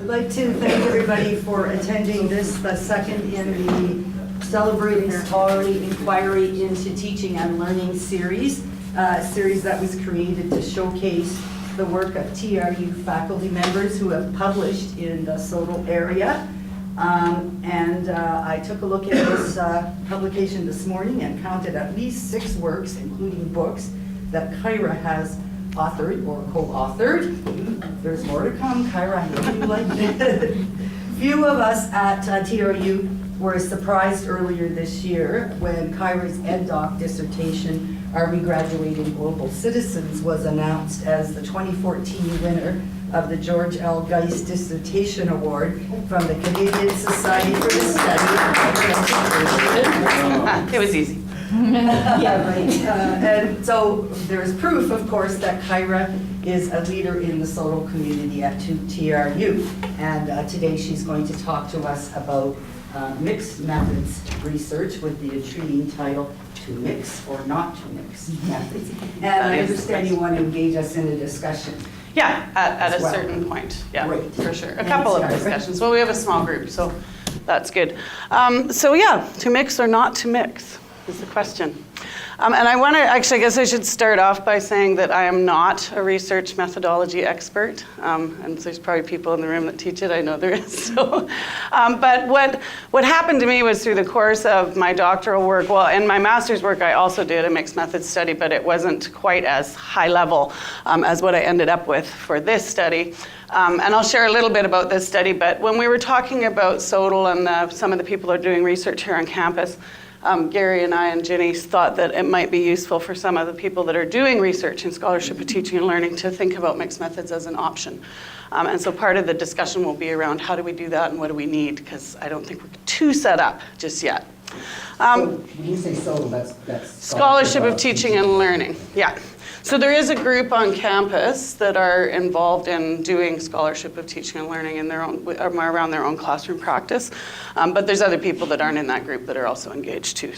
I'd like to thank everybody for attending this, the second in the Celebrating Scholarly Inquiry into Teaching and Learning series, a series that was created to showcase the work of TRU faculty members who have published in the Sodal area. I took a look at this publication this morning and counted at least 6 works, including books, that Kyra has authored or co-authored. There's more to come, Kyra, I know you like it. Few of us at TRU were surprised earlier this year when Kyra's EdDoc dissertation, Are We Graduating Global Citizens, was announced as the 2014 winner of the George L. Geist Dissertation Award from the Canadian Society for the Study of Education. It was easy. Yeah, right. And so there's proof, of course, that Kyra is a leader in the Sodal community at TRU. And today she's going to talk to us about mixed methods research with the intriguing title, To Mix or Not to Mix Methods. And I understand you want to engage us in a discussion. Yeah, at a well. certain point. Yeah, Great. for sure. A Thanks, couple of Kyra. discussions. Well, we have a small group, so that's good. So yeah, to mix or not to mix is the question. And I want to, actually, I guess I should start off by saying that I am not a research methodology expert. And there's probably people in the room that teach it, I know there is. So, but what happened to me was through the course of my doctoral work, well, in my master's work, I also did a mixed methods study, but it wasn't quite as high level as what I ended up with for this study. And I'll share a little bit about this study, but when we were talking about Sodal and some of the people who are doing research here on campus, Gary and I and Ginny thought that it might be useful for some of the people that are doing research in scholarship of teaching and learning to think about mixed methods as an option. And so part of the discussion will be around how do we do that and what do we need, because I don't think we're too set up just yet. So when you say Sodal, that's Scholarship of Teaching and Learning, yeah. So there is a group on campus that are involved in doing scholarship of teaching and learning in their own, around their own classroom practice. But there's other people that aren't in that group that are also engaged too.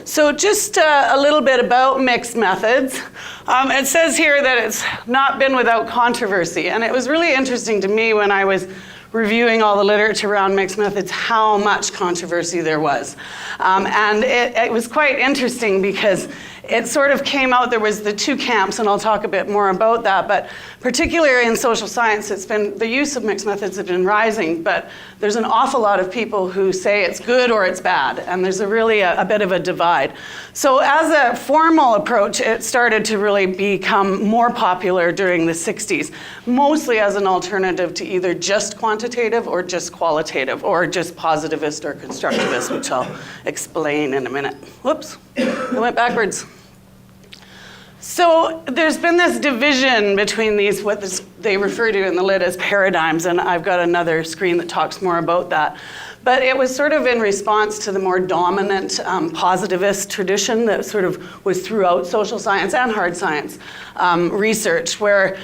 So just a little bit about mixed methods. It says here that it's not been without controversy. And it was really interesting to me when I was reviewing all the literature around mixed methods, how much controversy there was. And it was quite interesting because it sort of came out, there was the 2 camps, and I'll talk a bit more about that, but particularly in social science, the use of mixed methods has been rising, but there's an awful lot of people who say it's good or it's bad, and there's really a bit of a divide. So as a formal approach, it started to really become more popular during the 60s, mostly as an alternative to either just quantitative or just qualitative, or just positivist or constructivist, which I'll explain in a minute. Whoops, I went backwards. So there's been this division between these, they refer to in the lit as paradigms, and I've got another screen that talks more about that. But it was sort of in response to the more dominant positivist tradition that sort of was throughout social science and hard science research, where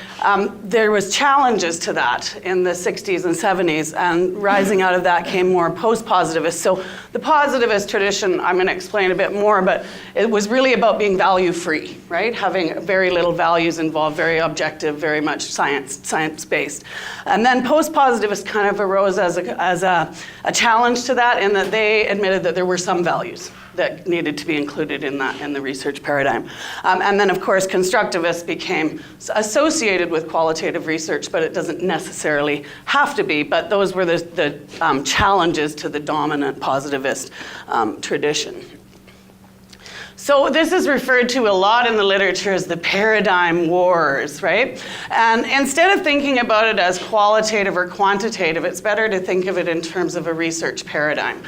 there was challenges to that in the 60s and 70s, and rising out of that came more post-positivist. So the positivist tradition, I'm going to explain a bit more, but it was really about being value-free, right? Having very little values involved, very objective, very much science-based. And then post-positivist kind of arose as a challenge to that, in that they admitted that there were some values that needed to be included in the research paradigm. And then, of course, constructivists became associated with qualitative research, but it doesn't necessarily have to be. But those were the challenges to the dominant positivist tradition. So this is referred to a lot in the literature as the paradigm wars, right? And instead of thinking about it as qualitative or quantitative, it's better to think of it in terms of a research paradigm,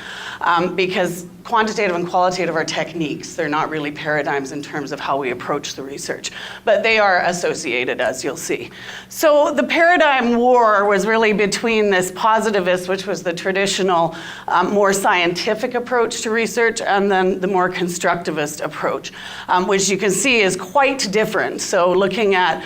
because quantitative and qualitative are techniques. They're not really paradigms in terms of how we approach the research, but they are associated, as you'll see. So the paradigm war was really between this positivist, which was the traditional, more scientific approach to research, and then the more constructivist quantitativist approach, which you can see is quite different. So looking at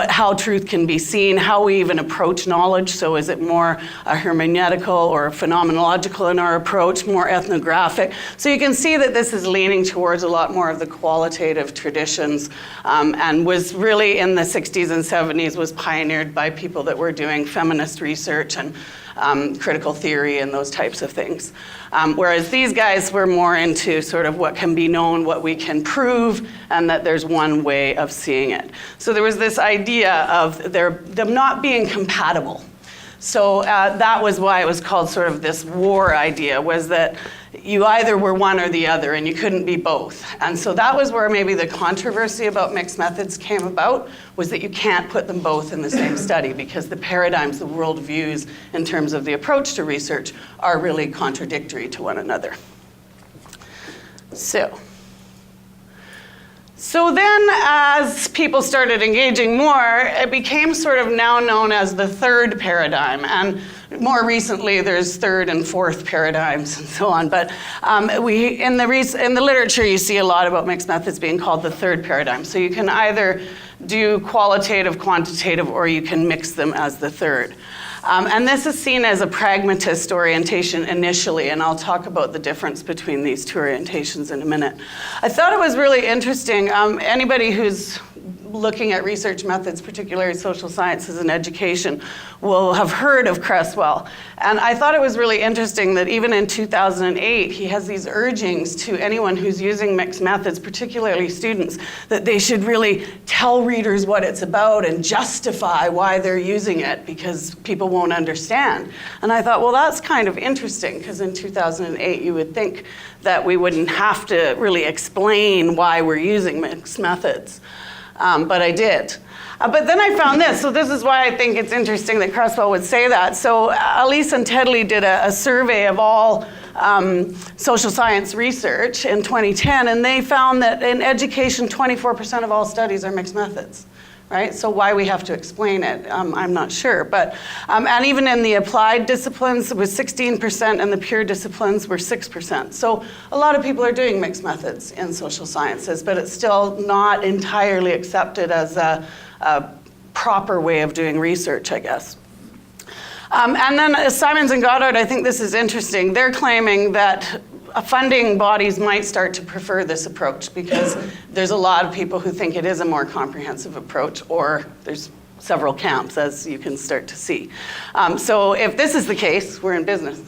how truth can be seen, how we even approach knowledge. So is it more hermeneutical or phenomenological in our approach, more ethnographic? So you can see that this is leaning towards a lot more of the qualitative traditions, and was really in the 60s and 70s was pioneered by people that were doing feminist research and critical theory and those types of things. Whereas these guys were more into sort of what can be known, what we can prove, and that there's one way of seeing it. So there was this idea of them not being compatible. So that was why it was called sort of this war idea, was that you either were one or the other and you couldn't be both. And so that was where maybe the controversy about mixed methods came about, was that you can't put them both in the same study because the paradigms, the worldviews in terms of the approach to research are really contradictory to one another. So then as people started engaging more, it became sort of now known as the third paradigm. And more recently, there's third and fourth paradigms and so on. But in the literature, you see a lot about mixed methods being called the third paradigm. So you can either do qualitative, quantitative, or you can mix them as the third. And this is seen as a pragmatist orientation initially, and I'll talk about the difference between these two orientations in a minute. I thought it was really interesting. Anybody who's looking at research methods, particularly social sciences and education, will have heard of Cresswell. And I thought it was really interesting that even in 2008, he has these urgings to anyone who's using mixed methods, particularly students, that they should really tell readers what it's about and justify why they're using it, because people won't understand. And I thought, well, that's kind of interesting, because in 2008, you would think that we wouldn't have to really explain why we're using mixed methods. But I did. But then I found this, so this is why I think it's interesting that Cresswell would say that. So Elise and Tedley did a survey of all social science research in 2010, and they found that in education, 24% of all studies are mixed methods. Right? So why we have to explain it, I'm not sure. But, and even in the applied disciplines, it was 16%, and the pure disciplines were 6%. So a lot of people are doing mixed methods in social sciences, but it's still not entirely accepted as a proper way of doing research, I guess. And then Simons and Goddard, I think this is interesting. They're claiming that funding bodies might start to prefer this approach because there's a lot of people who think it is a more comprehensive approach, or there's several camps, as you can start to see. So if this is the case, we're in business.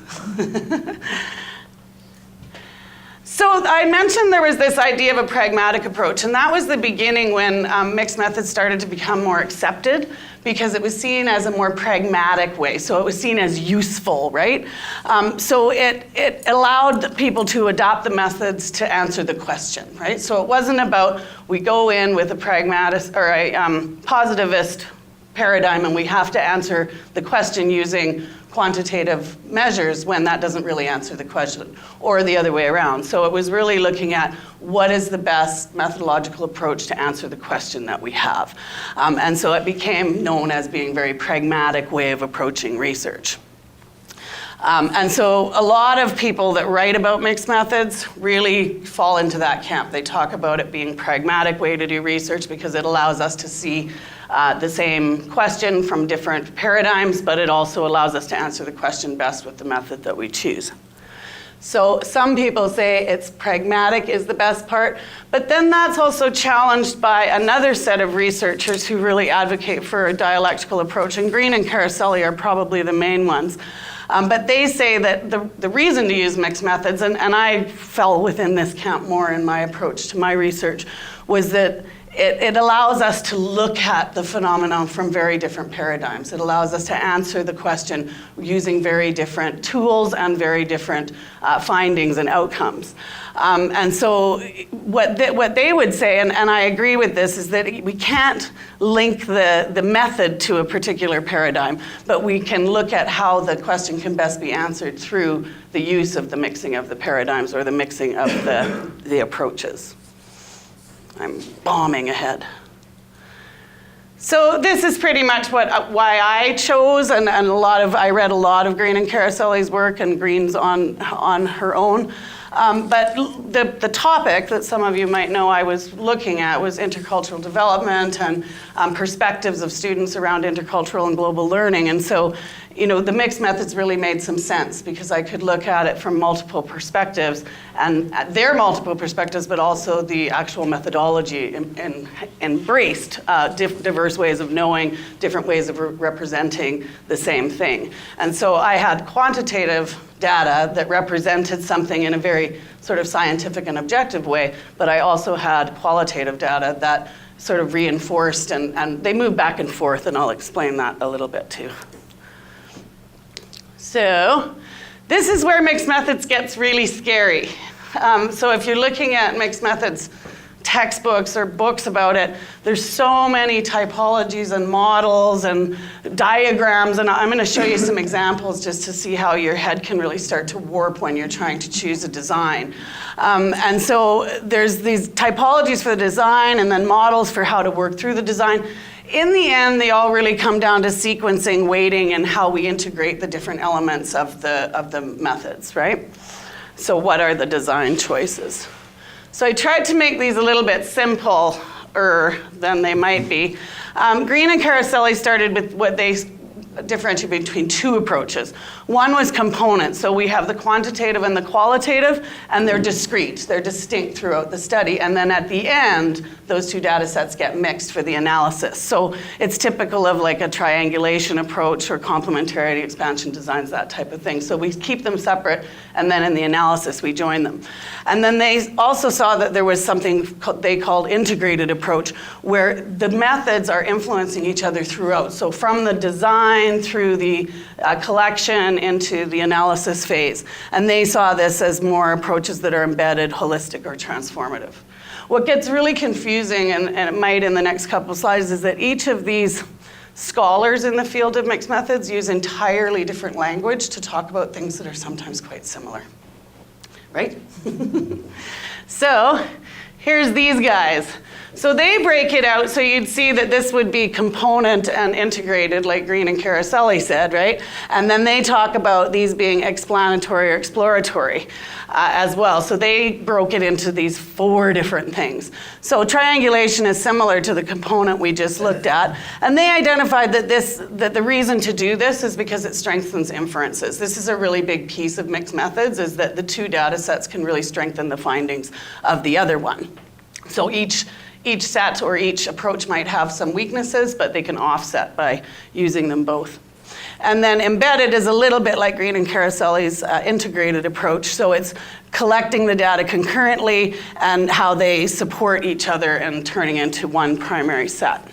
So I mentioned there was this idea of a pragmatic approach, and that was the beginning when mixed methods started to become more accepted, because it was seen as a more pragmatic way. So it was seen as useful, right? So it allowed people to adopt the methods to answer the question, right? So it wasn't about we go in with a pragmatist or a positivist paradigm and we have to answer the question using quantitative measures when that doesn't really answer the question, or the other way around. So it was really looking at what is the best methodological approach to answer the question that we have. And so it became known as being a very pragmatic way of approaching research. And so a lot of people that write about mixed methods really fall into that camp. They talk about it being a pragmatic way to do research because it allows us to see the same question from different paradigms, but it also allows us to answer the question best with the method that we choose. So some people say it's pragmatic is the best part, but then that's also challenged by another set of researchers who really advocate for a dialectical approach, and Green and Caroselli are probably the main ones. But they say that the reason to use mixed methods, and I fell within this camp more in my approach to my research, was that it allows us to look at the phenomenon from very different paradigms. It allows us to answer the question using very different tools and very different findings and outcomes. And so what they would say, and I agree with this, is that we can't link the method to a particular paradigm, but we can look at how the question can best be answered through the use of the mixing of the paradigms or the mixing of the approaches. I'm bombing ahead. So this is pretty much why I chose, and I read a lot of Green and Caroselli's work, and Green's on her own. But the topic that some of you might know I was looking at was intercultural development and perspectives of students around intercultural and global learning. And so, the mixed methods really made some sense because I could look at it from multiple perspectives, and their multiple perspectives, but also the actual methodology embraced diverse ways of knowing, different ways of representing the same thing. And so I had quantitative data that represented something in a very sort of scientific and objective way, but I also had qualitative data that sort of reinforced, and they move back and forth, and I'll explain that a little bit too. So this is where mixed methods gets really scary. So if you're looking at mixed methods textbooks or books about it, there's so many typologies and models and diagrams, and I'm going to show you some examples just to see how your head can really start to warp when you're trying to choose a design. And so there's these typologies for the design and then models for how to work through the design. In the end, they all really come down to sequencing, weighting, and how we integrate the different elements of the methods, right? So what are the design choices? So I tried to make these a little bit simpler than they might be. Green and Caroselli started with what they differentiate between two approaches. One was components. So we have the quantitative and the qualitative, and they're discrete. They're distinct throughout the study. And then at the end, those two data sets get mixed for the analysis. So it's typical of like a triangulation approach or complementarity, expansion designs, that type of thing. So we keep them separate, and then in the analysis, we join them. And then they also saw that there was something they called integrated approach, where the methods are influencing each other throughout. So from the design through the collection into the analysis phase. And they saw this as more approaches that are embedded, holistic, or transformative. What gets really confusing, and it might in the next couple of slides, is that each of these scholars in the field of mixed methods use entirely different language to talk about things that are sometimes quite similar, right? So here's these guys. So they break it out, so you'd see that this would be component and integrated, like Green and Caroselli said, right? And then they talk about these being explanatory or exploratory as well. So they broke it into these 4 different things. So triangulation is similar to the component we just looked at. And they identified that the reason to do this is because it strengthens inferences. This is a really big piece of mixed methods, is that the 2 data sets can really strengthen the findings of the other one. So each set or each approach might have some weaknesses, but they can offset by using them both. And then embedded is a little bit like Green and Caroselli's integrated approach. So it's collecting the data concurrently and how they support each other and turning into one primary set.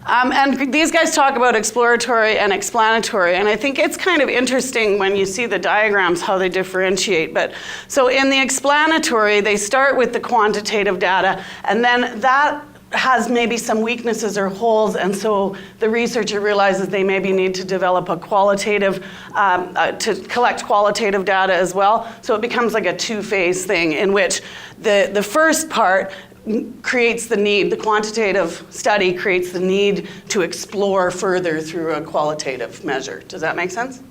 And these guys talk about exploratory and explanatory, and I think it's kind of interesting when you see the diagrams how they differentiate. But so in the explanatory, they start with the quantitative data, and then that has maybe some weaknesses or holes, and so the researcher realizes they maybe need to develop a qualitative, to collect qualitative data as well. So it becomes like a 2-phase thing in which the first part creates the need, the quantitative study creates the need to explore further through a qualitative measure. Does that make sense?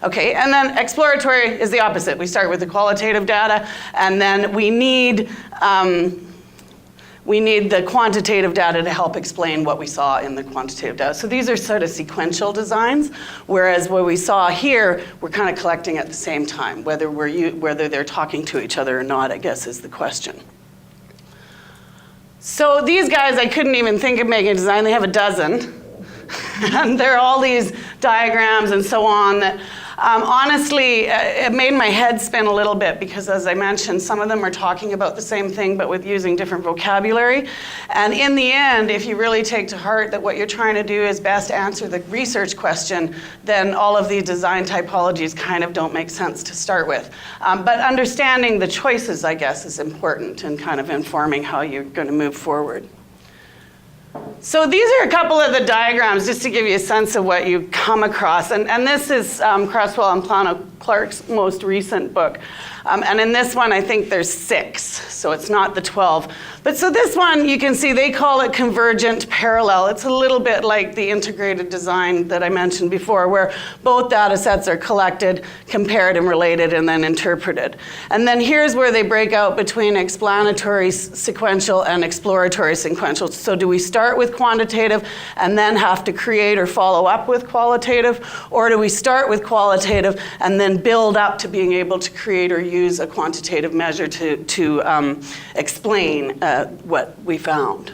Okay, and then exploratory is the opposite. We start with the qualitative data, and then we need the quantitative data to help explain what we saw in the quantitative data. So these are sort of sequential designs, whereas what we saw here, we're kind of collecting at the same time. Whether they're talking to each other or not, I guess, is the question. So these guys, I couldn't even think of making a design. They have a dozen. And there are all these diagrams and so on that honestly, it made my head spin a little bit because, as I mentioned, some of them are talking about the same thing but with using different vocabulary. And in the end, if you really take to heart that what you're trying to do is best answer the research question, then all of these design typologies kind of don't make sense to start with. But understanding the choices, I guess, is important in kind of informing how you're going to move forward. So these are a couple of the diagrams just to give you a sense of what you come across. And this is Cresswell and Plano Clark's most recent book. And in this one, I think there's 6, so it's not the 12. But so this one, you can see they call it convergent parallel. It's a little bit like the integrated design that I mentioned before, where both data sets are collected, compared and related, and then interpreted. And then here's where they break out between explanatory sequential and exploratory sequential. So do we start with quantitative and then have to create or follow up with qualitative? Or do we start with qualitative and then build up to being able to create or use a quantitative measure to explain what we found?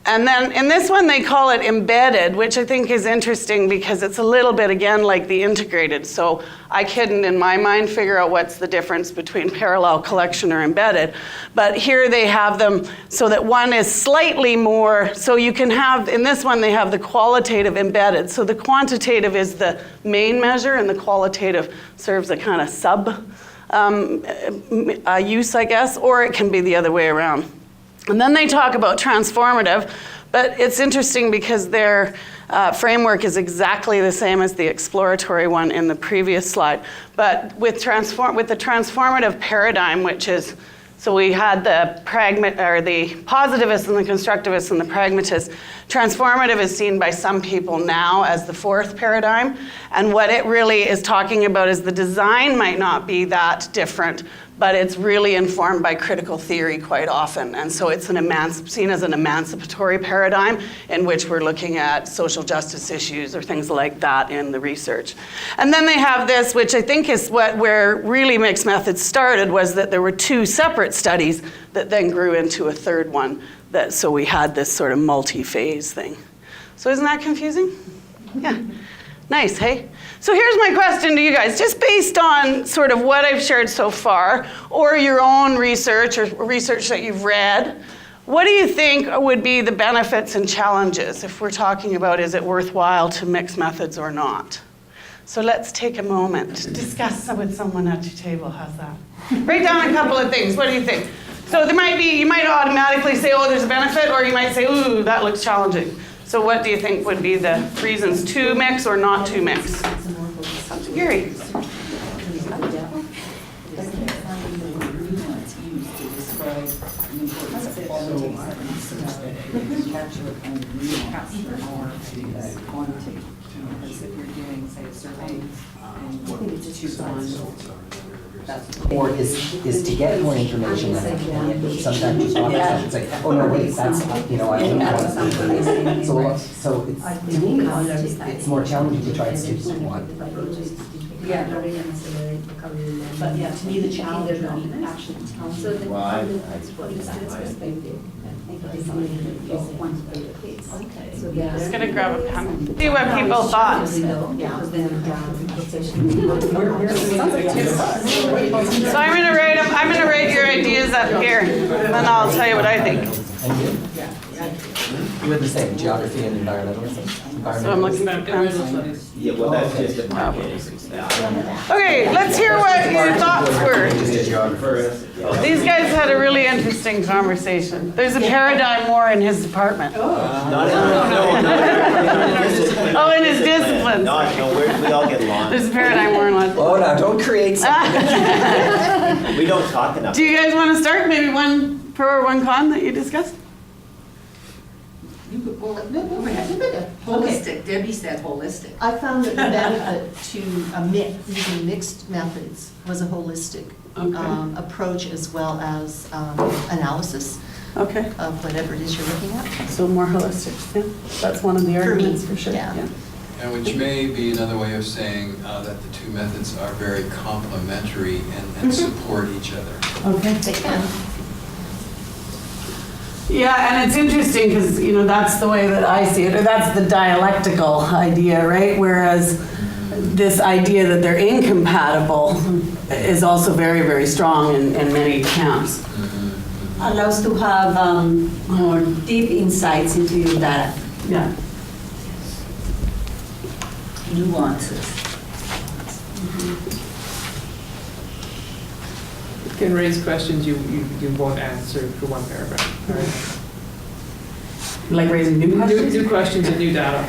And then in this one, they call it embedded, which I think is interesting because it's a little bit, again, like the integrated. So I couldn't, in my mind, figure out what's the difference between parallel, collection, or embedded. But here they have them so that one is slightly more, so you can have, in this one, they have the qualitative embedded. So the quantitative is the main measure, and the qualitative serves a kind of sub use, I guess, or it can be the other way around. And then they talk about transformative, but it's interesting because their framework is exactly the same as the exploratory one in the previous slide. But with the transformative paradigm, which is, so we had the positivists and the constructivists and the pragmatists. Transformative is seen by some people now as the 4th paradigm. And what it really is talking about is the design might not be that different, but it's really informed by critical theory quite often. And so it's seen as an emancipatory paradigm in which we're looking at social justice issues or things like that in the research. And then they have this, which I think is where really mixed methods started, was that there were 2 separate studies that then grew into a 3rd one. So we had this sort of multi-phase thing. So isn't that confusing? Yeah. Nice, hey? So here's my question to you guys. Just based on sort of what I've shared so far, or your own research, or research that you've read, what do you think would be the benefits and challenges if we're talking about is it worthwhile to mix methods or not? So let's take a moment to discuss with someone at your table. How's that? Write down a couple of things. What do you think? So you might automatically say, oh, there's a benefit, or you might say, ooh, that looks challenging. So what do you think would be the reasons to mix or not to mix? Dr. Gary. Or is to get more information that sometimes you talk about, it's like, oh no, wait, that's, I only want something. So it's, to me, it's more challenging to try and stick with one. Yeah. But yeah, to me, the challenge is actually telling. Well, I Just gonna grab a pen. See what people thought. So I'm gonna write your ideas up here, and then I'll tell you what I think. And you had the same, geography and environmentalism. So I'm looking at pens. yeah, well, that's just a Okay, let's hear what your thoughts were. These guys had a really interesting conversation. There's a paradigm war in his department. Oh, in his disciplines. We all get along. There's a paradigm war in lots. Oh, no, don't create something. We don't talk enough. Do you guys want to start? Maybe one pro or one con that you discussed? Holistic, Debbie said holistic. I found that the benefit to using mixed methods was a holistic approach as well as analysis Okay. of whatever it is you're looking at. So more holistic. Yeah. That's one of the arguments for sure. Yeah. And which may be another way of saying that the 2 methods are very complementary and support each other. Okay. They can. Yeah, and it's interesting because, that's the way that I see it, or that's the dialectical idea, right? Whereas this idea that they're incompatible is also very, very strong in many camps. Allows to have more deep insights into your data. Yeah. Nuances. Can raise questions you won't answer for one paragraph. Right? Like raising new questions? New questions and new data.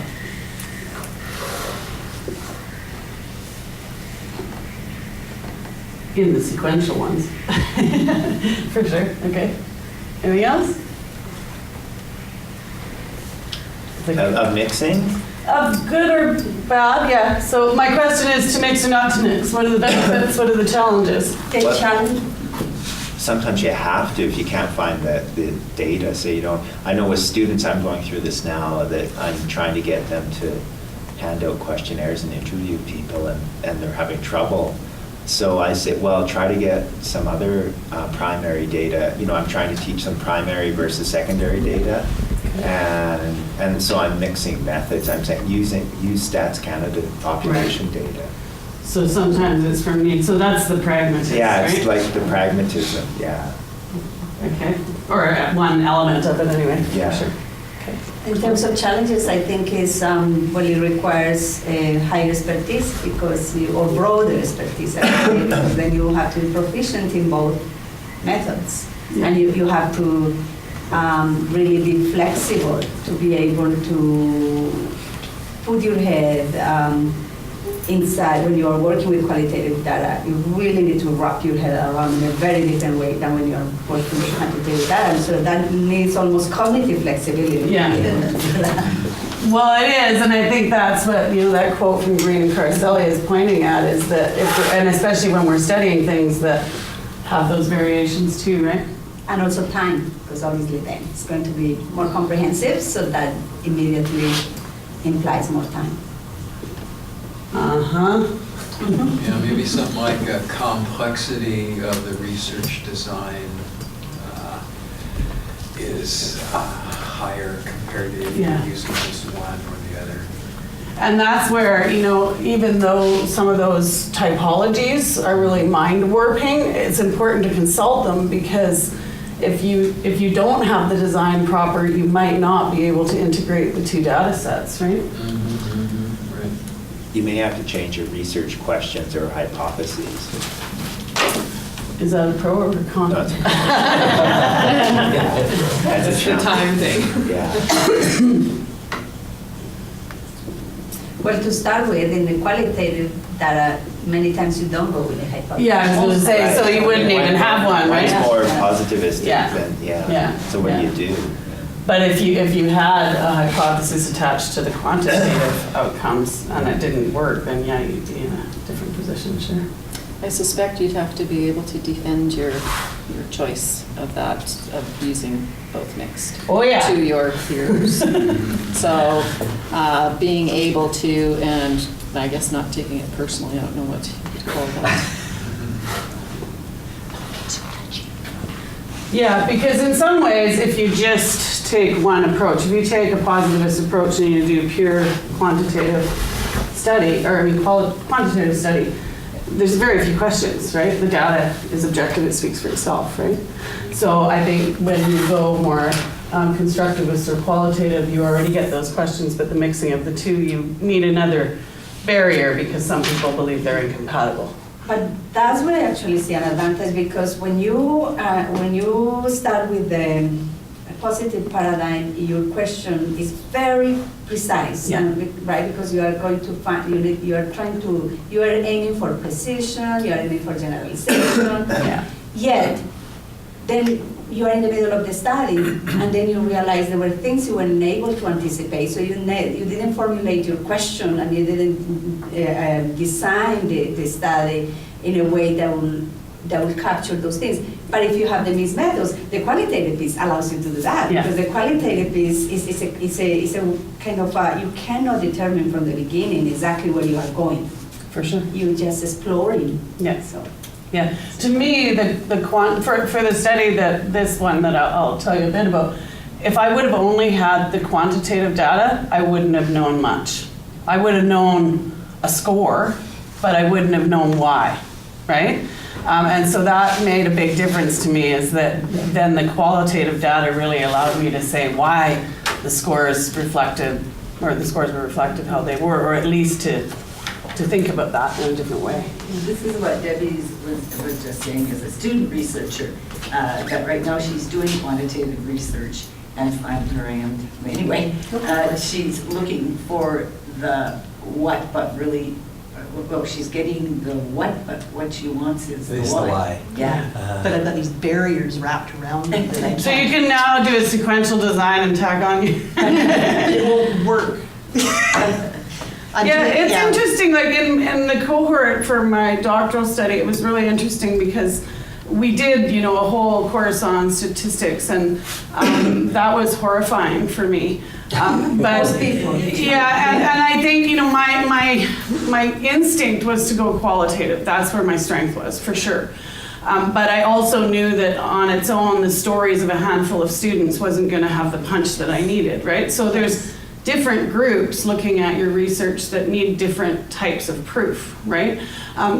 in the sequential ones. For sure, okay. Anything else? Of mixing? Good or bad, yeah. So my question is to mix or not to mix? What are the benefits, what are the challenges? The Well- challenge, Sometimes you have to if you can't find the data, so you don't. I know with students, I'm going through this now, that I'm trying to get them to hand out questionnaires and interview people, and they're having trouble. So I say, well, try to get some other primary data. You know, I'm trying to teach them primary versus secondary data. And so I'm mixing methods. I'm saying use Stats Canada population data. So sometimes it's from need, so that's the pragmatism, Yeah, it's right? like the pragmatism, yeah. Okay, or one element of it anyway, Yeah. for sure. Okay. in terms of challenges, I think is, well, it requires higher expertise or broader expertise, actually, because then you have to be proficient in both methods. Yeah. And you have to really be flexible to be able to put your head inside when you are working with qualitative data. You really need to wrap your head around in a very different way than when you're working with quantitative data. And so that needs almost cognitive flexibility. Yeah. Well, it is, and I think that's what, that quote from Green and Carcelli is pointing at, is that, and especially when we're studying things that have those variations too, right? And also time, because obviously then it's going to be more comprehensive, so that immediately implies more time. Uh-huh. Yeah, maybe something like a complexity of the research design is higher compared to if Yeah. you're using just one or the other. And that's where, even though some of those typologies are really mind warping, it's important to consult them, because if you don't have the design proper, you might not be able to integrate the two data sets, right? Right. You may have to change your research questions or hypotheses. Is that a pro or a con? That's It's the time thing. Yeah. Well, to start with, in the qualitative data, many times you don't go with the hypothesis. Yeah, I was going to say, so you wouldn't even have one, Mine's right? more positivistic Yeah. than, Yeah. yeah. So what do you do? But if you had a hypothesis attached to the quantitative outcomes and it didn't work, then yeah, you'd be in a different position, sure. I suspect you'd have to be able to defend your choice of using both mixed. Oh, yeah. To your peers. So being able to, and I guess not taking it personally, I don't know what you'd call that. Yeah, because in some ways, if you just take one approach, if you take a positivist approach and you do pure quantitative study, quantitative study, there's very few questions, right? The data is objective, it speaks for itself, right? So I think when you go more constructivist or qualitative, you already get those questions, but the mixing of the two, you need another barrier because some people believe they're incompatible. But that's where I actually see an advantage, because when you start with the positive paradigm, your question is very precise, Yeah. right? Because you are going to find, you are aiming for precision, you are aiming for generalization. Yeah. Yet, then you are in the middle of the study, and then you realize there were things you weren't able to anticipate. So you didn't formulate your question, and you didn't design the study in a way that will capture those things. But if you have the mixed methods, the qualitative piece allows you to do that. Yeah. Because the qualitative piece is a kind of, you cannot determine from the beginning exactly where you are going. For sure. You're just exploring. Yeah. So. Yeah, to me, for the study this one that I'll tell you a bit about, if I would have only had the quantitative data, I wouldn't have known much. I would have known a score, but I wouldn't have known why, right? And so that made a big difference to me, is that then the qualitative data really allowed me to say why the scores reflected, or the scores were reflected how they were, or at least to think about that in a different way. This is what Debbie was just saying as a student researcher, that right now she's doing quantitative research, and I'm her anyway, she's looking for the what, but really well, she's getting the what, but what she wants is the Is the why. why. Yeah. But I've got these barriers wrapped around me that I can't. So you can now do a sequential design and tag on you. It won't work. Yeah, it's interesting, like in the cohort for my doctoral study, it was really interesting because we did, a whole course on statistics, and that was horrifying for me. But yeah, and I think, my instinct was to go qualitative. That's where my strength was, for sure. But I also knew that on its own, the stories of a handful of students wasn't going to have the punch that I needed, right? So there's different groups looking at your research that need different types of proof, right?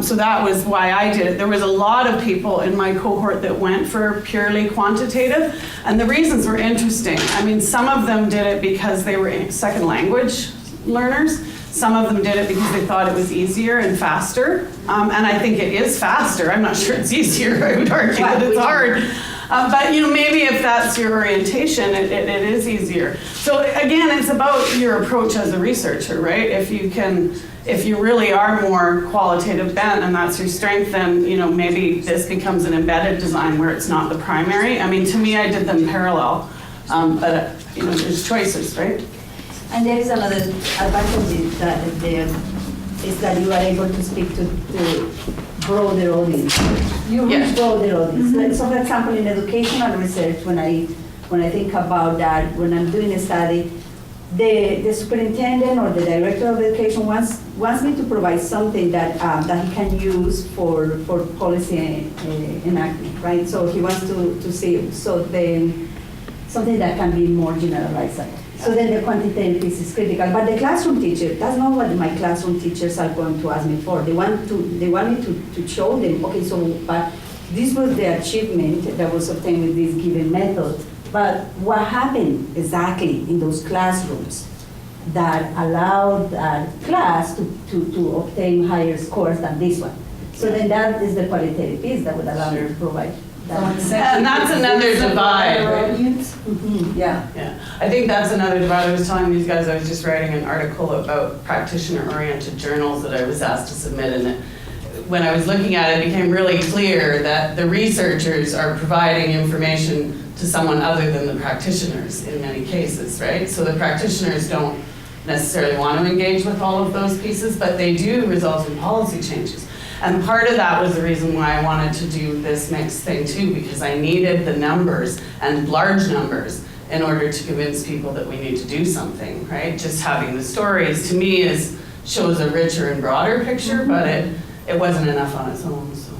So that was why I did it. There was a lot of people in my cohort that went for purely quantitative, and the reasons were interesting. I mean, some of them did it because they were second language learners. Some of them did it because they thought it was easier and faster. And I think it is faster. I'm not sure it's easier. I would argue that it's hard. But maybe if that's your orientation, it is easier. So again, it's about your approach as a researcher, right? If you really are more qualitative bent and that's your strength, then maybe this becomes an embedded design where it's not the primary. I mean, to me, I did them parallel, but there's choices, right? And there is another advantage is that you are able to speak to broader audience. You reach broader audience. So for example, in educational research, when I think about that, when I'm doing a study, the superintendent or the director of education wants me to provide something that he can use for policy enactment, right? So he wants to see something that can be more generalized. So then the quantitative piece is critical. But the classroom teacher, that's not what my classroom teachers are going to ask me for. They want me to show them, okay, so but this was the achievement that was obtained with this given method. But what happened exactly in those classrooms that allowed that class to obtain higher scores than this one? So then that is the qualitative piece that would allow me to provide. And that's another divide, right? Mm-hmm. Yeah. I think that's another divide. I was telling these guys I was just writing an article about practitioner-oriented journals that I was asked to submit, and when I was looking at it, it became really clear that the researchers are providing information to someone other than the practitioners in many cases, right? So the practitioners don't necessarily want to engage with all of those pieces, but they do result in policy changes. And part of that was the reason why I wanted to do this mixed thing too, because I needed the numbers and large numbers in order to convince people that we need to do something, right? Just having the stories to me shows a richer and broader picture, but it wasn't enough on its own. So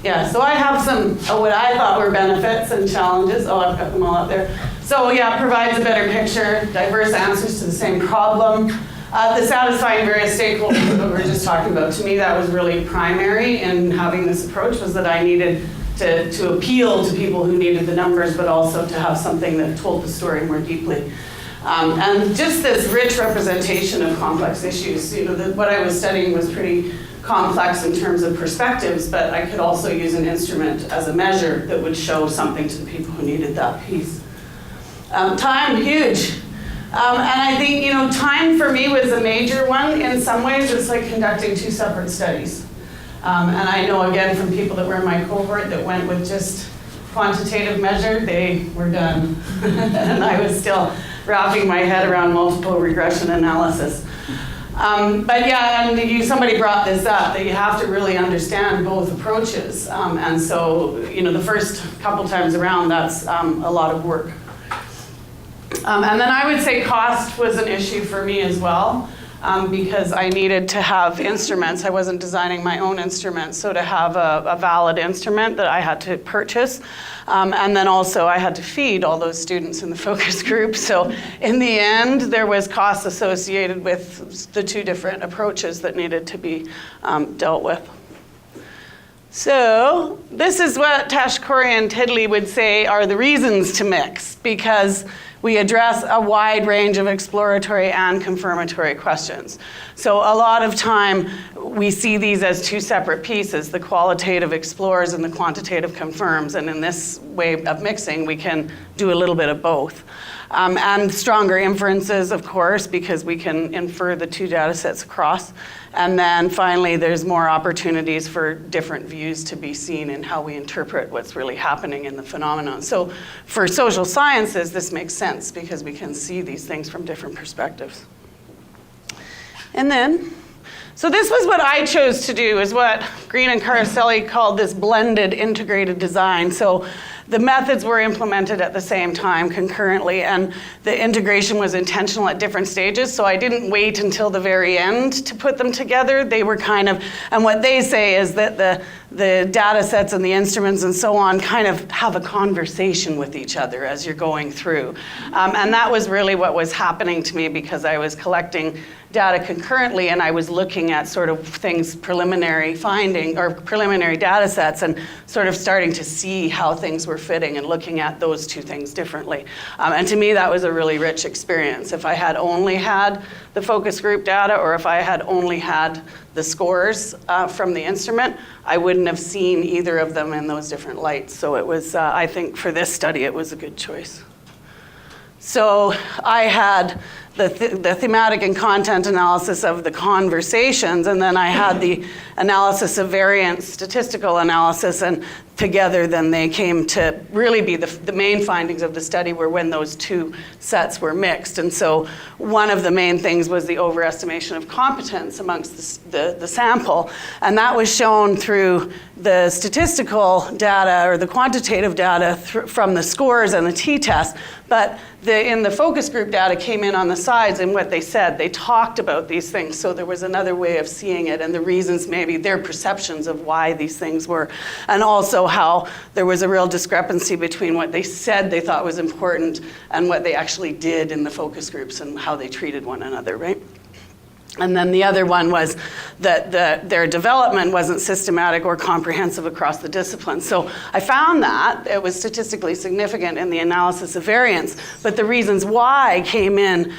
yeah, so I have some what I thought were benefits and challenges. Oh, I've got them all up there. So yeah, provides a better picture, diverse answers to the same problem. The satisfying various stakeholders that we were just talking about, to me that was really primary in having this approach, was that I needed to appeal to people who needed the numbers, but also to have something that told the story more deeply. And just this rich representation of complex issues. What I was studying was pretty complex in terms of perspectives, but I could also use an instrument as a measure that would show something to the people who needed that piece. Time, huge. And I think, time for me was a major one. In some ways, it's like conducting two separate studies. And I know, again, from people that were in my cohort that went with just quantitative measure, they were done. And I was still wrapping my head around multiple regression analysis. But yeah, and somebody brought this up, that you have to really understand both approaches. And so, the first couple times around, that's a lot of work. And then I would say cost was an issue for me as well, because I needed to have instruments. I wasn't designing my own instruments, so to have a valid instrument that I had to purchase. And then also I had to feed all those students in the focus group. So in the end, there was costs associated with the two different approaches that needed to be dealt with. So this is what Tashkori and Tiddley would say are the reasons to mix, because we address a wide range of exploratory and confirmatory questions. So a lot of time we see these as two separate pieces. The qualitative explores and the quantitative confirms. And in this way of mixing, we can do a little bit of both. And stronger inferences, of course, because we can infer the two data sets across. And then finally, there's more opportunities for different views to be seen in how we interpret what's really happening in the phenomenon. So for social sciences, this makes sense because we can see these things from different perspectives. And then, so this was what I chose to do, is what Green and Caraselli called this blended integrated design. So the methods were implemented at the same time concurrently, and the integration was intentional at different stages. So I didn't wait until the very end to put them together. They were kind of, and what they say is that the data sets and the instruments and so on kind of have a conversation with each other as you're going through. And that was really what was happening to me, because I was collecting data concurrently, and I was looking at sort of things, preliminary finding or preliminary data sets, and sort of starting to see how things were fitting and looking at those two things differently. And to me, that was a really rich experience. If I had only had the focus group data, or if I had only had the scores from the instrument, I wouldn't have seen either of them in those different lights. So it was, I think for this study, it was a good choice. So I had the thematic and content analysis of the conversations, and then I had the analysis of variance, statistical analysis, and together then they came to really be the main findings of the study were when those two sets were mixed. And so one of the main things was the overestimation of competence amongst the sample, and that was shown through the statistical data or the quantitative data from the scores and the t-test. But in the focus group data came in on the sides, and what they said, they talked about these things. So there was another way of seeing it, and the reasons, maybe their perceptions of why these things were, and also how there was a real discrepancy between what they said they thought was important and what they actually did in the focus groups and how they treated one another, right? And then the other one was that their development wasn't systematic or comprehensive across the disciplines. So I found that it was statistically significant in the analysis of variance, but the reasons why came in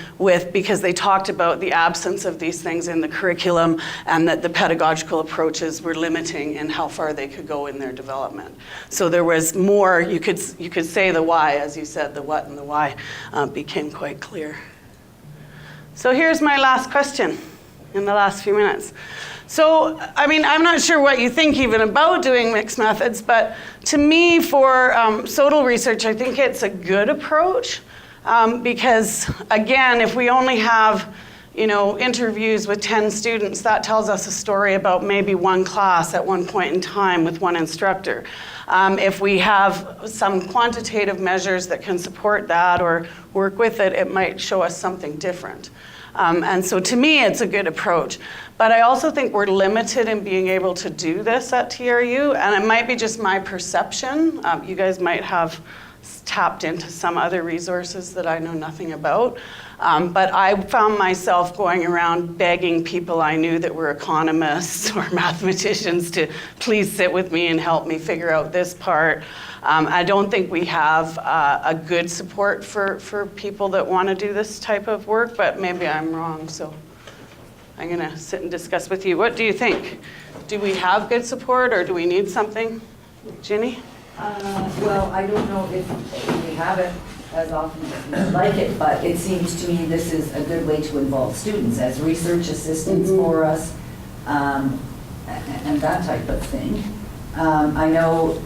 because they talked about the absence of these things in the curriculum, and that the pedagogical approaches were limiting in how far they could go in their development. So there was more, you could say the why, as you said, the what and the why became quite clear. So here's my last question in the last few minutes. So, I mean, I'm not sure what you think even about doing mixed methods, but to me, for SOTL research, I think it's a good approach because, again, if we only have interviews with 10 students, that tells us a story about maybe one class at one point in time with one instructor. If we have some quantitative measures that can support that or work with it, it might show us something different. And so to me, it's a good approach. But I also think we're limited in being able to do this at TRU, and it might be just my perception. You guys might have tapped into some other resources that I know nothing about. But I found myself going around begging people I knew that were economists or mathematicians to please sit with me and help me figure out this part. I don't think we have a good support for people that want to do this type of work, but maybe I'm wrong. So I'm going to sit and discuss with you. What do you think? Do we have good support, or do we need something? Ginny? Well, I don't know if we have it as often as we'd like it, but it seems to me this is a good way to involve students as research assistants for us, and that type of thing. I know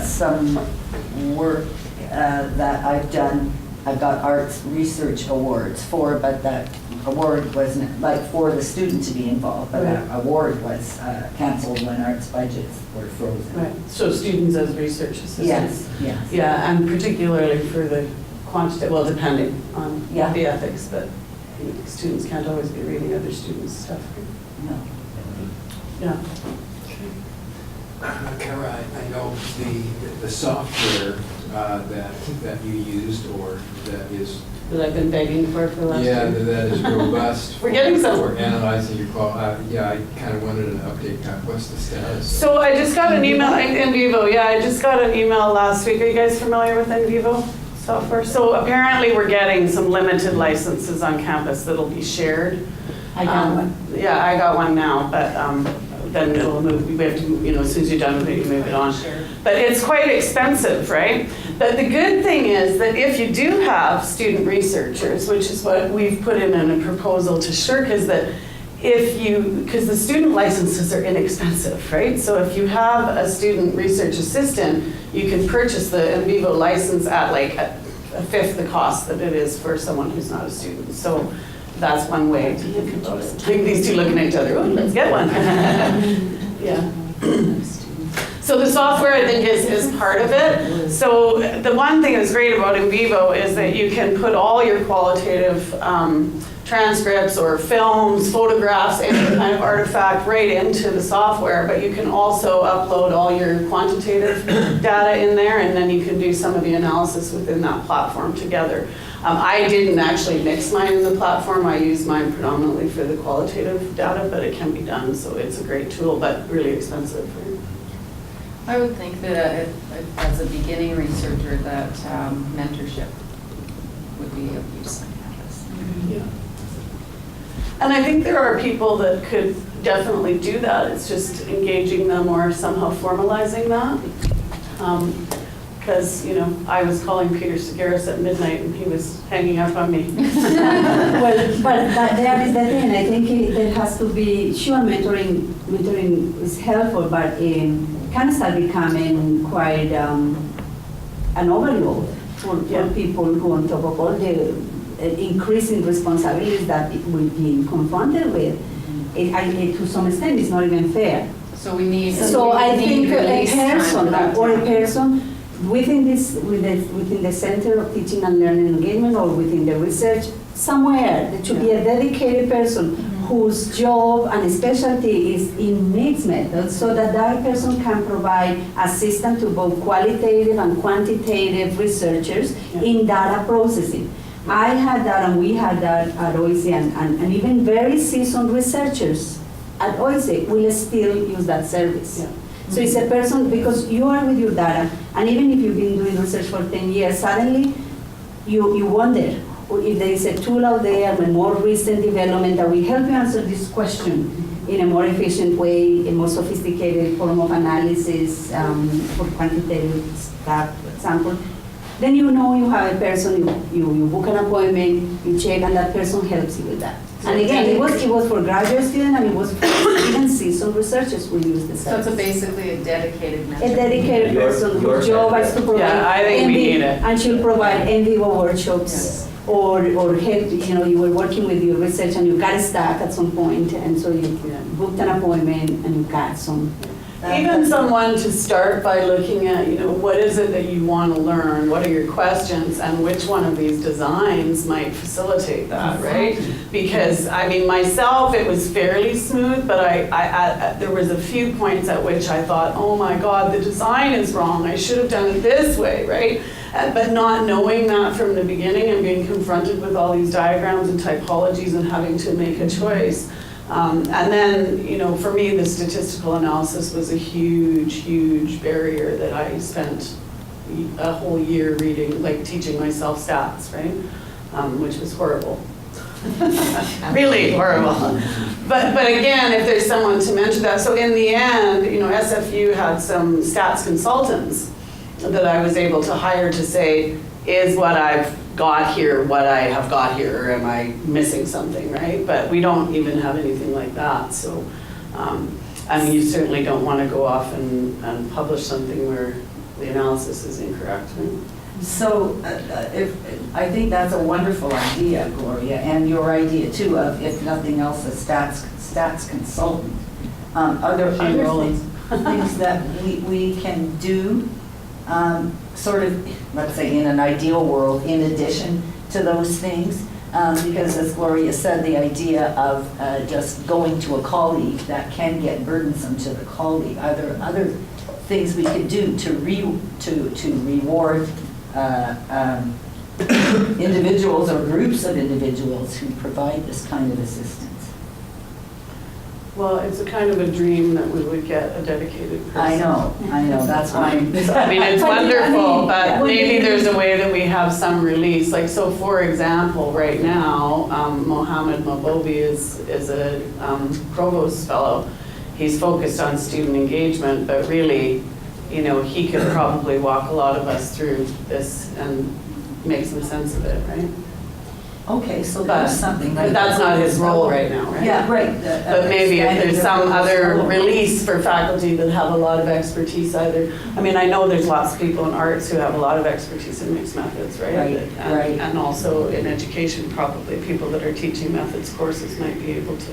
some work that I've done, I've got arts research awards for, but that award wasn't like for the student to be involved, but that award was canceled when arts budgets were frozen. Right. So students as research assistants. Yes. Yeah, and particularly for the quantitative, well, depending on the ethics, but students can't always be reading other students' stuff. No. Yeah. Kyra, I know the software that you used, or that is... That I've been begging for the last year. That is robust. We're getting some. For analyzing your call. I kind of wanted an update. What's the status? So I just got an email, NVivo, I just got an email last week. Are you guys familiar with NVivo software? So apparently we're getting some limited licenses on campus that'll be shared. I got one. Yeah, I got one now, but then it'll move, we have to, you know, as soon as you're done with it, you move it on. But it's quite expensive, right? But the good thing is that if you do have student researchers, which is what we've put in a proposal to Shirk, is that if you, because the student licenses are inexpensive, right? So if you have a student research assistant, you can purchase the in vivo license at like a fifth the cost that it is for someone who's not a student. So that's one way to think about it. Like these two looking at each other, oh, let's get one. Yeah. So the software, I think, is part of it. So the one thing that's great about in vivo is that you can put all your qualitative transcripts or films, photographs, any kind of artifact right into the software, but you can also upload all your quantitative data in there, and then you can do some of the analysis within that platform together. I didn't actually mix mine in the platform. I use mine predominantly for the qualitative data, but it can be done, so it's a great tool, but really expensive. Right? I would think that as a beginning researcher that mentorship would be of use on campus. Yeah. And I think there are people that could definitely do that. It's just engaging them or somehow formalizing that. Because, you know, I was calling Peter Segaris at midnight and he was hanging up on me. Well, but there is the thing, I think there has to be, sure, mentoring is helpful, but can start becoming quite an overload for people who, on top of all the increasing responsibilities that we've been confronted with, to some extent, it's not even fair. So we need. So I think a person within the Center of Teaching and Learning Engagement or within the research, somewhere there should be a dedicated person whose job and specialty is in mixed methods, so that that person can provide assistance to both qualitative and quantitative researchers in data processing. I had that, and we had that at OISE, and even very seasoned researchers at OISE will still use that service. Yeah. So it's a person, because you are with your data, and even if you've been doing research for 10 years, suddenly you wonder if there is a tool out there, a more recent development that will help you answer this question in a more efficient way, a more sophisticated form of analysis for quantitative stuff, for example. Then you know you have a person, you book an appointment, you check, and that person helps you with that. And again, it was for graduate students, and it was for even seasoned researchers who use the service. So it's basically a dedicated mentor. A dedicated person whose job is to provide. Yeah, I think we need it. And she'll provide in vivo workshops. Or help, you know, you were working with your research and you got stuck at some point, and so you booked an appointment and you got some. Even someone to start by looking at, you know, what is it that you want to learn? What are your questions? And which one of these designs might facilitate that, right? Because, I mean, myself, it was fairly smooth, but there was a few points at which I thought, oh my God, the design is wrong. I should have done it this way, right? But not knowing that from the beginning and being confronted with all these diagrams and typologies and having to make a choice. And then, you know, for me, the statistical analysis was a huge, huge barrier that I spent a whole year reading, like teaching myself stats, right? Which was horrible. Really horrible. But again, if there's someone to mentor that. So in the end, you know, SFU had some stats consultants that I was able to hire to say, is what I've got here what I have got here, or am I missing something, right? But we don't even have anything like that. So, I mean, you certainly don't want to go off and publish something where the analysis is incorrect, right? So I think that's a wonderful idea, Gloria, and your idea too of, if nothing else, a stats consultant. Are there other things that we can do, sort of, let's say in an ideal world, in addition to those things? Because as Gloria said, the idea of just going to a colleague, that can get burdensome to the colleague. Are there other things we could do to reward individuals or groups of individuals who provide this kind of assistance? Well, it's a kind of a dream that we would get a dedicated person. I know, that's why. I mean, it's wonderful, but maybe there's a way that we have some release. Like, so for example, right now, Mohammed Mabobi is a provost fellow, he's focused on student engagement, but really, you know, he could probably walk a lot of us through this and make some sense of it, right? Okay, so But there's something. but that's not his role right now, right? Yeah, right. But maybe if there's some other release for faculty that have a lot of expertise either, I mean, I know there's lots of people in arts who have a lot of expertise in mixed methods, right? Right, And- right. And also in education, probably people that are teaching methods courses might be able to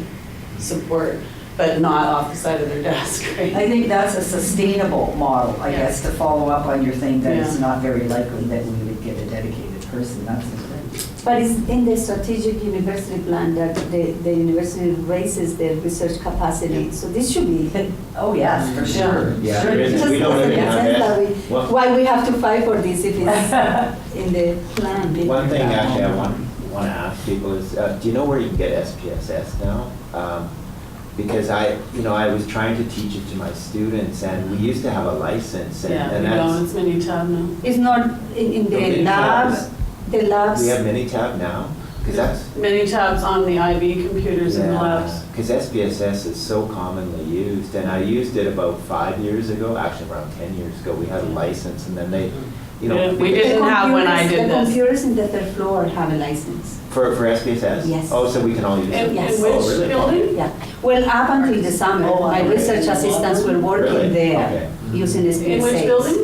support, but not off the side of their desk, right? I think that's a sustainable model, I guess, to follow up on your thing, that it's Yeah. not very likely that we would get a dedicated person, that's the thing. But it's in the strategic university plan that the university raises the research capacity, so this should be. Oh, yes, for sure. Yeah, Sure. there is. Just We don't doesn't even make have sense that. that we- Well- Why we have to fight for this if it's in the plan. One thing actually I want to ask people is, do you know where you can get SPSS now? Because I was trying to teach it to my students, and we used to have a license, Yeah, and we don't, that's, it's Minitab now. It's not in the Minitabs. lab, the labs. we have Minitab now, because that's. Minitab's on the IB computers in the labs. Because SPSS is so commonly used, and I used it about 5 years ago, actually around 10 years ago, we had a license, and then they, you know. Yeah, we The didn't have when I computers- did The this. computers in the third floor have a license. For SPSS? Yes. Oh, so we can all use it? In Yes. which Oh, really? building? Yeah, well, up until the summer, my research assistants were Really? working there Okay. using SPSS. In which building?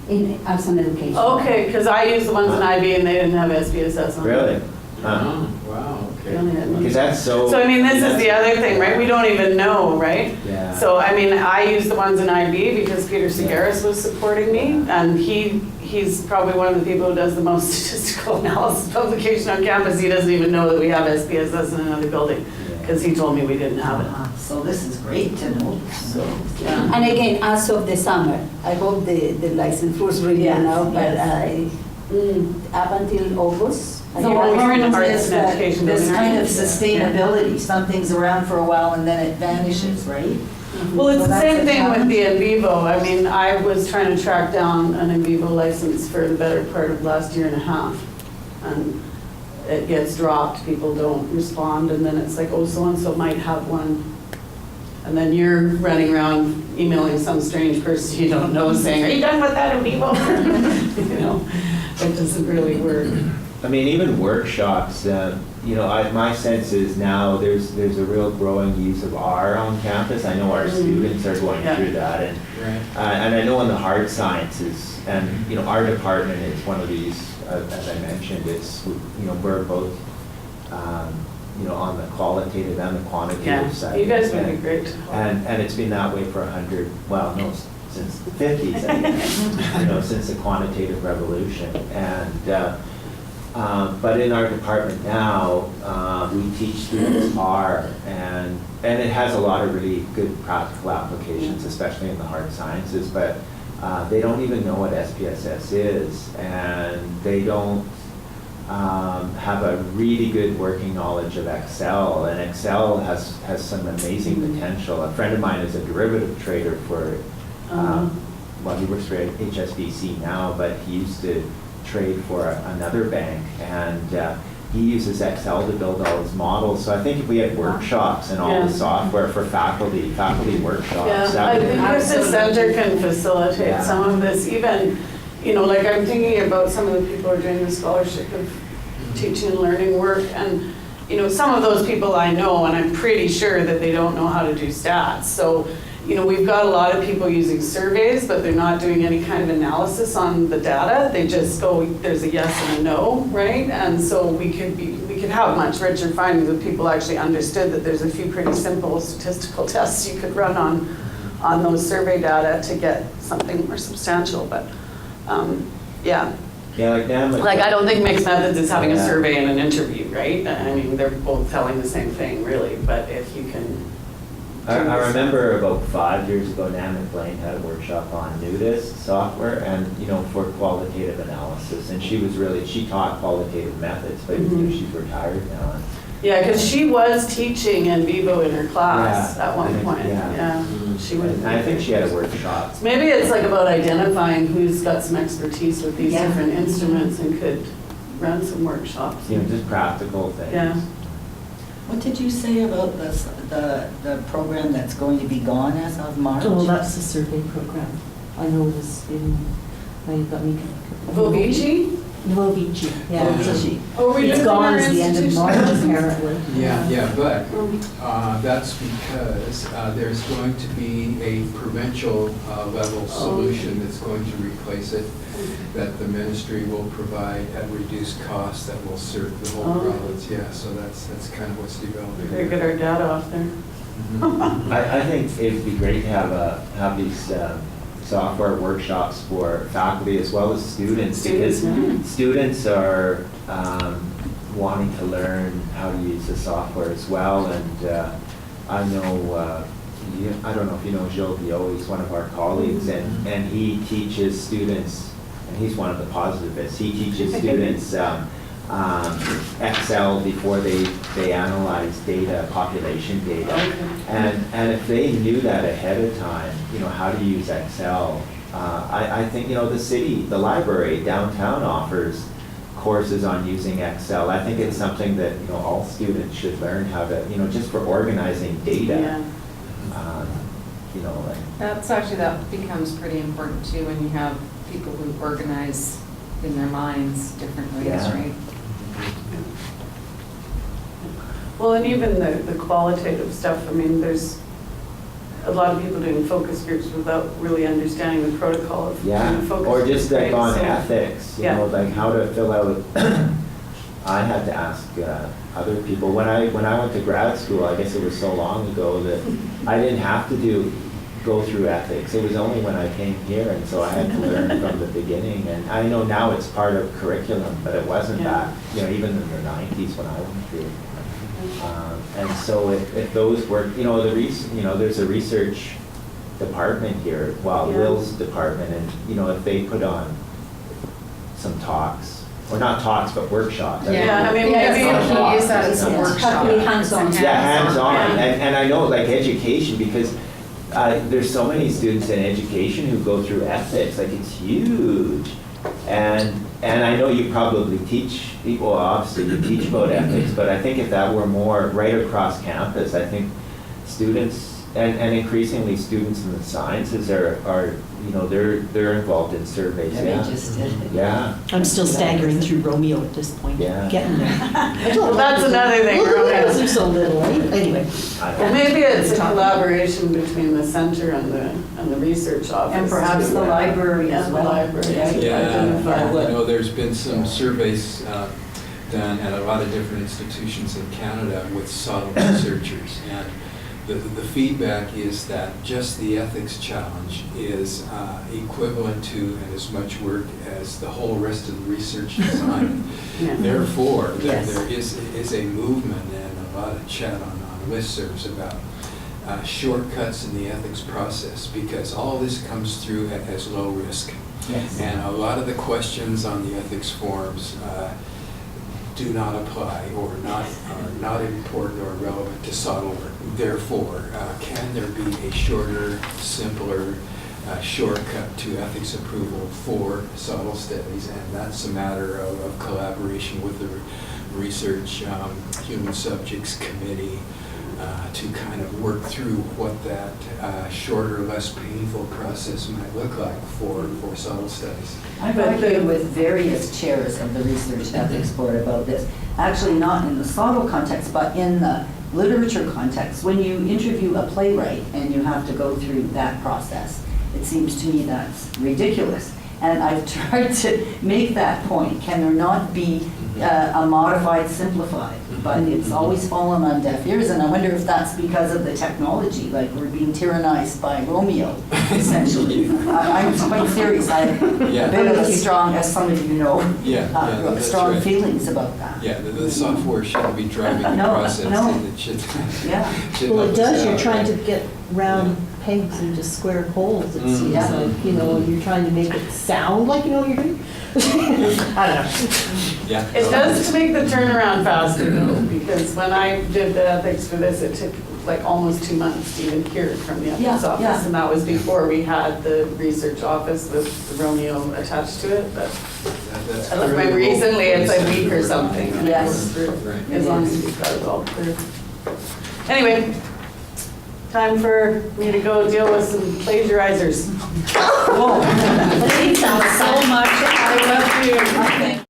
In arts and education. Okay, because I used the ones in IB and they didn't have SPSS on them. Really? Huh. Oh, wow, They okay. only had one. Because that's so. So I mean, this is the other thing, right? We don't even know, right? Yeah. So I mean, I use the ones in IB because Peter Segaris was supporting me, and he's probably one of the people who does the most statistical analysis publication on campus. He doesn't even know that we have SPSS in another building, because he told me we didn't have it. So this is great to know. So, yeah. And again, as of the summer, I hope the license was really Yes, now, but yes. up until August. I So think what I was- we're in happens arts is and that education, this don't we? kind of sustainability, something's around for a while and then it vanishes, right? Well, it's So the that's same a thing with challenge. the in vivo. I mean, I was trying to track down an in vivo license for the better part of last year and a half. And it gets dropped, people don't respond, and then it's like, oh, so-and-so might have one. And then you're running around emailing some strange person you don't know saying, are you done with that in vivo? You know, it doesn't really work. I mean, even workshops, my sense is now there's a real growing use of R on campus. I know our students are going Yeah. through that, and Right. and I know in the hard sciences, and our department is one of these. As I mentioned, it's we're both on the qualitative and the Yeah, quantitative side. you guys would be And- great. And it's been that way for 100, since the 50s, I guess, since the quantitative revolution. And, but in our department now, we teach students R, and it has a lot of really good practical applications, especially in the hard sciences, but they don't even know what SPSS is, and they don't have a really good working knowledge of Excel, and Excel has some amazing potential. A friend of mine is a derivative trader for, he works for HSBC now, but he used to trade for another bank, and he uses Excel to build all his models. So I think if we had workshops and all Yeah. the software for faculty workshops, Yeah, that I would be. think this center can facilitate Yeah. some of this, even, like I'm thinking about some of the people who are doing the scholarship of teaching and learning work, and, some of those people I know, and I'm pretty sure that they don't know how to do stats. So, we've got a lot of people using surveys, but they're not doing any kind of analysis on the data. They just go, there's a yes and a no, right? And so we could have much richer findings if people actually understood that there's a few pretty simple statistical tests you could run on those survey data to get something more substantial. But yeah, Yeah, like now. like I don't think mixed methods is having a Yeah. survey and an interview, right? I mean, they're both telling the same thing, really. But if you can. I remember about 5 years ago, Nan McLean had a workshop on nudist software and, for qualitative analysis. And she taught qualitative methods, but she's retired now. Yeah, because she was teaching in vivo in her class Yeah, at one point. yeah. She would. And I think she had a workshop. Maybe it's like about identifying who's got some expertise with these Yeah. different instruments and could run some workshops. Just practical things. Yeah. What did you say about the program that's going to be gone as of March? Oh, that's the survey program. I know it was in, now you've got me. Vovici? Novici, yeah. Vovici. Oh, we It's did gone our at the end of March, institution. apparently. Yeah, but that's because there's going to be a provincial level solution that's going to replace it, that the ministry will provide at reduced cost that will serve the whole province. Yeah, so that's kind of what's developing. Better get our data off there. I think it'd be great to have these software workshops for faculty as well as students, because students are wanting to learn how to use the software as well. And I know, I don't know if you know Gilles Biot, he's one of our colleagues, and he teaches students, and he's one of the positivists, he teaches students Excel before they analyze data, population data. And if they knew that ahead of time, how to use Excel, I think, the library downtown offers courses on using Excel. I think it's something that, all students should learn how to, just for organizing data. That's actually, that becomes pretty important too when you have people who organize in their minds different ways, Yeah. right? Well, and even the qualitative stuff, I mean, there's a lot of people doing focus groups without really understanding the protocol of Yeah, focus or groups, just like right? on So- ethics, Yeah. like how to fill out. I had to ask other people when I went to grad school. I guess it was so long ago that I didn't have to go through ethics. It was only when I came here, and so I had to learn from the beginning. And I know now it's part of curriculum, but it wasn't back, even in the 90s when I went through. And so if those were, there's a research department here, Will's department, and, if they put on some talks, or not talks, but workshops. Yeah, I mean, maybe you can use that as a workshop. Hands-on. It's a Yeah, hands-on, Yeah. and I know, like, education, because there's so many students in education who go through ethics, like, it's huge. And I know you probably teach people, obviously, you teach about ethics, but I think if that were more right across campus, I think students, and increasingly students in the sciences are they're involved in surveys, Yeah, yeah. they just did it. Yeah, I'm still staggering through Romeo at this point, Yeah. getting there. Well, that's another thing, Well, the Romeo. letters are so little, eh? Anyway. Well, maybe it's a collaboration between the center and the research office. And perhaps the library as And the well. library. Yeah. Identify what- There's been some surveys done at a lot of different institutions in Canada with subtle researchers. And the feedback is that just the ethics challenge is equivalent to and as much work as the whole rest of the research design. Yeah. Therefore, Yes. there is a movement and a lot of chat on listservs about shortcuts in the ethics process, because all this comes through as low risk. Yes. And a lot of the questions on the ethics forums do not apply or are not important or relevant to subtle work. Therefore, can there be a shorter, simpler shortcut to ethics approval for subtle studies? And that's a matter of collaboration with the Research Human Subjects Committee to kind of work through what that shorter, less painful process might look like for subtle studies. I've argued with various chairs of the Research Ethics Board about this. Actually, not in the subtle context, but in the literature context. When you interview a playwright and you have to go through that process, it seems to me that's ridiculous. And I've tried to make that point. Can there not be a modified, simplified? But it's always fallen on deaf ears, and I wonder if that's because of the technology, like we're being tyrannized by Romeo, essentially. I'm quite serious. I have a bit of a strong, as some of you know, that's strong right. feelings about that. Yeah, the software shouldn't be driving the No, process. no. It should, Yeah. should Well, help it us does, you're out, trying to right? get round pegs into square holes, it seems Yeah. like, you're trying to make it sound like you know what you're doing. I don't know. Yeah. It does to make the turnaround faster though, because when I did the ethics for this, it took like almost 2 months to even hear from the ethics Yeah, office. yeah. And that was before we had the research office with Romeo attached to it, but That's I looked clearly my recently, it's a what week or is something. And it Yes. goes through, Right. as long as we've got it all clear. Anyway, time for me to go deal with some plagiarizers. Thank you so much.